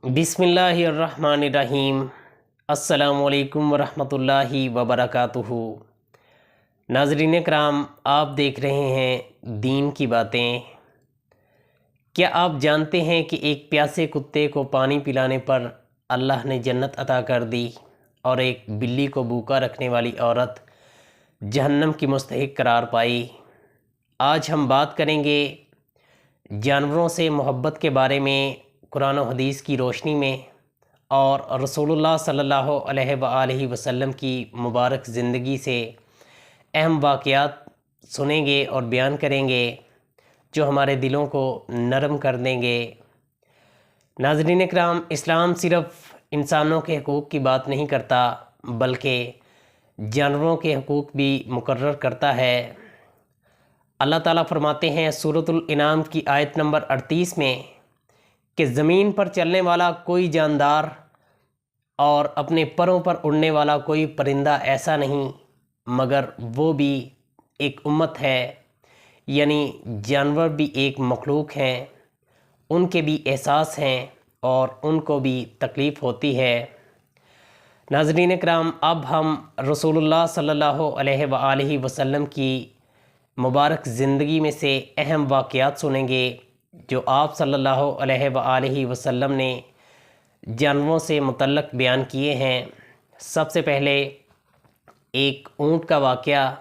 बिस्मिल्लाहिर्रहमानिर्रहीम। अस्सलामुअलैकुम वरहमतुल्लाहि वबरकातुहू। नाज़रीन कराम, आप देख रहे हैं दीन की बातें। क्या आप जानते हैं कि एक प्यासे कुत्ते को पानी पिलाने पर अल्लाह ने जन्नत अता कर दी और एक बिल्ली को भूखा रखने वाली औरत जहन्नम की मुस्तहिक करार पाई। आज हम बात करेंगे जानवरों से मोहब्बत के बारे में कुरान और हदीस की रोशनी में, और रसूलुल्लाह सल्लल्लाहु अलैहि वसल्लम की मुबारक ज़िंदगी से अहम वाक़यात सुनेंगे और बयान करेंगे जो हमारे दिलों को नरम कर देंगे। नाज़रीन इकराम, इस्लाम सिर्फ़ इंसानों के हकूक़ की बात नहीं करता बल्कि जानवरों के हकूक़ भी मुकर्रर करता है। अल्लाह ताला फरमाते हैं सूरतुल इनाम की आयत नंबर 38 में कि ज़मीन पर चलने वाला कोई जानदार और अपने परों पर उड़ने वाला कोई परिंदा ऐसा नहीं मगर वो भी एक उम्मत है, यानी जानवर भी एक मखलूक हैं, उनके भी एहसास हैं और उनको भी तकलीफ़ होती है। नाज़रीन कराम, अब हम रसूलुल्लाह सल्लल्लाहु अलैहि वसल्लम की मुबारक ज़िंदगी में से अहम वाक़यात सुनेंगे जो आप सल्लल्लाहु अलैहि वसल्लम ने जानवरों से मुतल्लक़ बयान किए हैं। सबसे पहले एक ऊँट का वाक़या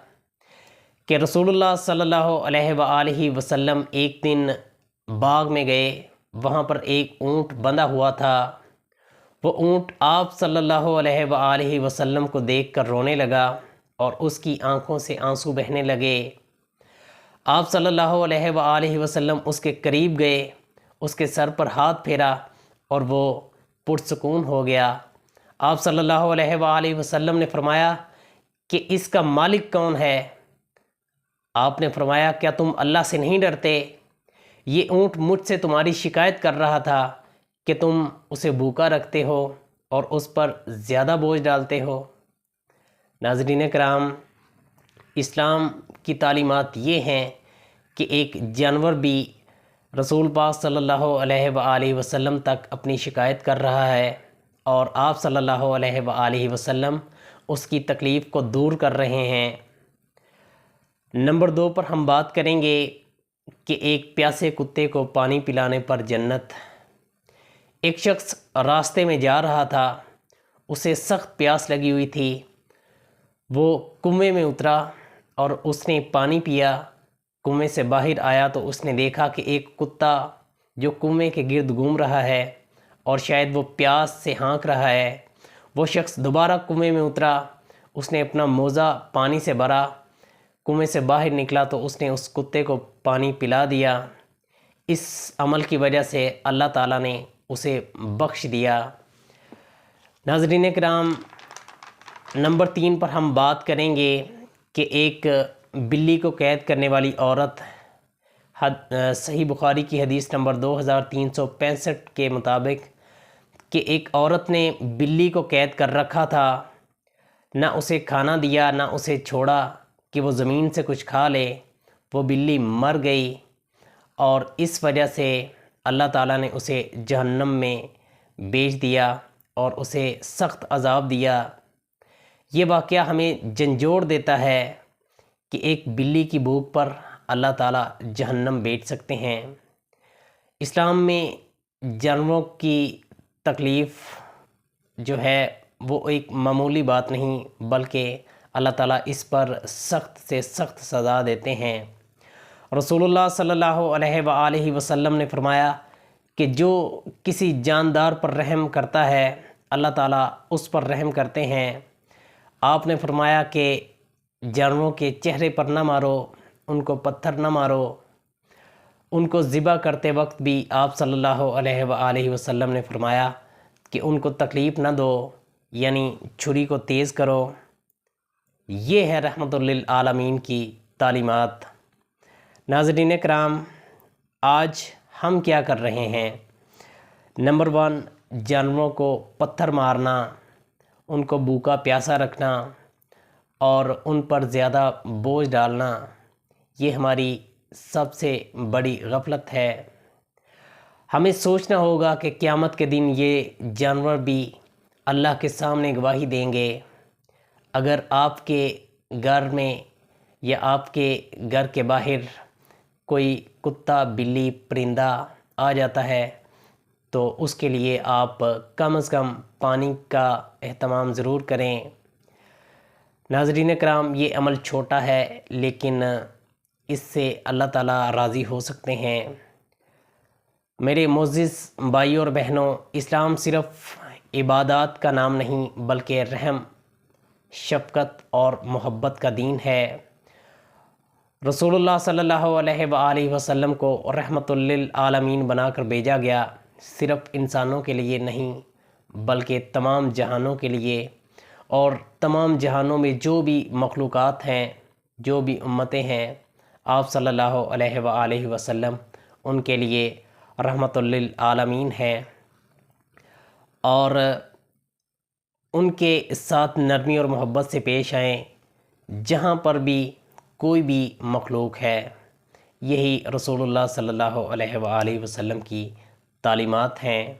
कि रसूलुल्लाह सल्लल्लाहु अलैहि वसल्लम एक दिन बाग में गए, वहाँ पर एक ऊँट बंधा हुआ था। वो ऊँट आप सल्लल्लाहु अलैहि वसल्लम को देखकर रोने लगा और उसकी आंखों से आंसू बहने लगे। आप सल्लल्लाहु अलैहि वसल्लम उसके करीब गए, उसके सर पर हाथ फेरा और वो पुरसुकून हो गया। आप सल्लल्लाहु अलैहि वसल्लम ने फरमाया कि इसका मालिक कौन है? आपने फरमाया, क्या तुम अल्लाह से नहीं डरते? ये ऊँट मुझसे तुम्हारी शिकायत कर रहा था कि तुम उसे भूखा रखते हो और उस पर ज़्यादा बोझ डालते हो। नाज़रीन कराम, इस्लाम की तालीमात ये हैं कि एक जानवर भी रसूल पाक सल्लल्लाहु अलैहि वसल्लम तक अपनी शिकायत कर रहा है और आप सल्लल्लाहु अलैहि वसल्लम उसकी तकलीफ़ को दूर कर रहे हैं। नंबर 2 पर हम बात करेंगे कि एक प्यासे कुत्ते को पानी पिलाने पर जन्नत। एक शख्स रास्ते में जा रहा था, उसे सख्त प्यास लगी हुई थी। वो कुएं में उतरा और उसने पानी पिया। कुएं से बाहर आया तो उसने देखा कि एक कुत्ता जो कुएं के गिर्द घूम रहा है और शायद वो प्यास से हाँक रहा है। वो शख्स दोबारा कुएं में उतरा, उसने अपना मोज़ा पानी से भरा, कुएं से बाहर निकला तो उसने उस कुत्ते को पानी पिला दिया। इस अमल की वजह से अल्लाह ताला ने उसे बख्श दिया। नाज़रीन किराम, नंबर 3 पर हम बात करेंगे कि एक बिल्ली को कैद करने वाली औरत। सही बुखारी की हदीस नंबर 2365 के मुताबिक कि एक औरत ने बिल्ली को कैद कर रखा था, ना उसे खाना दिया ना उसे छोड़ा कि वो ज़मीन से कुछ खा ले। वो बिल्ली मर गई और इस वजह से अल्लाह ताला ने उसे जहन्नम में भेज दिया और उसे सख्त अज़ाब दिया। ये वाक़या हमें झंझोड़ देता है कि एक बिल्ली की भूख पर अल्लाह ताला जहन्नम भेज सकते हैं। इस्लाम में जानवरों की तकलीफ़ जो है वो एक मामूली बात नहीं बल्कि अल्लाह ताला इस पर सख्त से सख्त सज़ा देते हैं। रसूलुल्लाह सल्लल्लाहु अलैहि वसल्लम ने फरमाया कि जो किसी जानदार पर रहम करता है अल्लाह ताला उस पर रहम करते हैं। आपने फरमाया कि जानवरों के चेहरे पर न मारो, उनको पत्थर न मारो। उनको ज़िबा करते वक्त भी आप सल्लल्लाहु अलैहि वसल्लम ने फरमाया कि उनको तकलीफ़ न दो, यानी छुरी को तेज़ करो। ये है रहमतुल लिल आलमीन की तालीमात। नाज़रीन कराम, आज हम क्या कर रहे हैं? नंबर 1, जानवरों को पत्थर मारना, उनको भूखा प्यासा रखना और उन पर ज़्यादा बोझ डालना, ये हमारी सबसे बड़ी गफलत है। ہمیں سوچنا ہوگا کہ قیامت کے دن یہ جانور بھی اللہ کے سامنے گواہی دیں گے۔ اگر آپ کے گھر میں یا آپ کے گھر کے باہر کوئی کتا، بلی، پرندہ آ جاتا ہے تو اس کے لیے آپ کم از کم پانی کا اہتمام ضرور کریں۔ ناظرین کرام، یہ عمل چھوٹا ہے لیکن اس سے اللہ تعالیٰ راضی ہو سکتے ہیں۔ میرے معزز بھائیوں اور بہنوں، اسلام صرف عبادات کا نام نہیں بلکہ رحم، شفقت اور محبت کا دین ہے۔ رسول اللہ صلی اللہ علیہ وآلہ وسلم کو رحمت للعالمین بنا کر بھیجا گیا، صرف انسانوں کے لیے نہیں بلکہ تمام جہانوں کے لیے، اور تمام جہانوں میں جو بھی مخلوقات ہیں، جو بھی امتیں ہیں، آپ صلی اللہ علیہ وآلہ وسلم ان کے لیے رحمت للعالمین ہیں۔ اور ان کے ساتھ نرمی اور محبت سے پیش آئیں جہاں پر بھی کوئی بھی مخلوق ہے۔ یہی رسول اللہ صلی اللہ علیہ وآلہ وسلم کی تعلیمات ہیں۔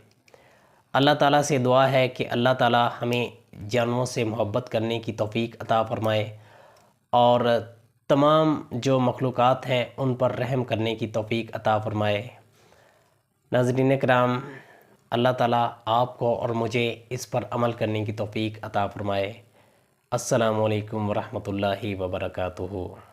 اللہ تعالیٰ سے دعا ہے کہ اللہ تعالیٰ ہمیں جانوروں سے محبت کرنے کی توفیق عطا فرمائے اور تمام جو مخلوقات ہیں ان پر رحم کرنے کی توفیق عطا فرمائے۔ ناظرین کرام، اللہ تعالیٰ آپ کو اور مجھے اس پر عمل کرنے کی توفیق عطا فرمائے۔ السلام علیکم ورحمۃ اللہ وبرکاتہ۔